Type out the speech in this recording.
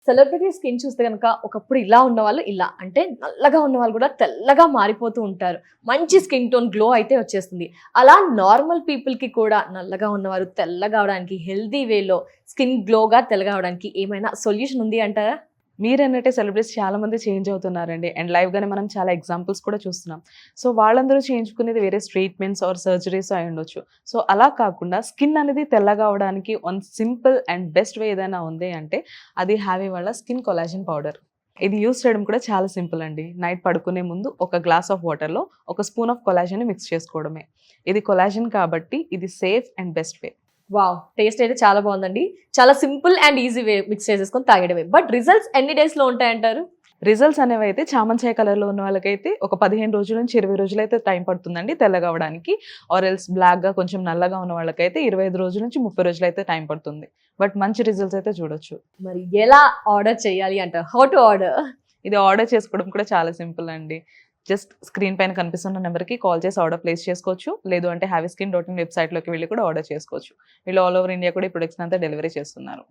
Celebrity skin చూస్తే గనక ఒకప్పుడు ఇలా ఉన్నవాళ్ళు ఇలా అంటే నల్లగా ఉన్న వాళ్ళు కూడా తెల్లగా మారిపోతూ ఉంటారు. మంచి స్కిన్ టోన్ గ్లో అయితే వచ్చేస్తుంది. అలా నార్మల్ పీపుల్ కి కూడా నల్లగా ఉన్నవారు తెల్లగా అవడానికి హెల్తీ వేలో స్కిన్ గ్లోగా తెల్లగా అవడానికి ఏమైనా సొల్యూషన్ ఉంది అంటారా? మీరన్నట్టే సెలబ్రిటీస్ చాలా మంది చేంజ్ అవుతున్నారండి. అండ్ లైవ్‌గానే మనం చాలా ఎగ్జాంపుల్స్ కూడా చూస్తున్నాం. సో, వాళ్ళందరూ చేయించుకునేది వేరే ట్రీట్మెంట్స్ ఆర్ సర్జరీసో అయ్యుండొచ్చు. సో, అలా కాకుండా స్కిన్ అనేది తెల్లగా అవ్వడానికి one simple and best way ఏదైనా ఉంది అంటే అది హ్యావీ వాళ్ళ స్కిన్ కొలాజన్ పౌడర్. ఇది యూజ్ చేయడం కూడా చాలా సింపుల్ అండి. నైట్ పడుకునే ముందు ఒక గ్లాస్ ఆఫ్ వాటర్‌లో ఒక స్పూన్ ఆఫ్ కొలాజన్‌ని మిక్స్ చేసుకోవడమే. ఇది కొలాజన్ కాబట్టి ఇది safe and best way. Wow! Taste అయితే చాలా బాగుందండి. చాలా simple and easy way mix చేసేసుకొని తాగడమే. బట్ రిజల్ట్స్ ఎన్ని డేస్ లో ఉంటాయంటారు? రిజల్ట్స్ అనేవైతే చామంచాయ కలర్‌లో ఉన్న వాళ్ళకైతే ఒక 15 రోజుల నుంచి 20 రోజులైతే టైం పడుతుందండి తెల్లగా అవ్వడానికి. ఆర్ ఎల్స్ బ్లాక్‌గా కొంచెం నల్లగా ఉన్న వాళ్ళకైతే 25 రోజుల నుంచి 30 రోజులైతే టైం పడుతుంది. బట్ మంచి రిజల్ట్స్ అయితే చూడొచ్చు. మరి ఎలా ఆర్డర్ చేయాలి అంటారు? How to order? ఇది ఆర్డర్ చేసుకోవడం కూడా చాలా సింపుల్ అండి. జస్ట్ స్క్రీన్ పైన కనిపిస్తున్న నెంబర్‌కి కాల్ చేసి ఆర్డర్ ప్లేస్ చేసుకోవచ్చు. లేదు అంటే హ్యావీస్కిన్.in వెబ్‌సైట్‌లోకి వెళ్లి కూడా ఆర్డర్ చేసుకోవచ్చు. వీళ్ళు ఆల్ ఓవర్ ఇండియా కూడా ఈ ప్రొడక్ట్స్‌ని అంతా డెలివరీ చేస్తున్నారు.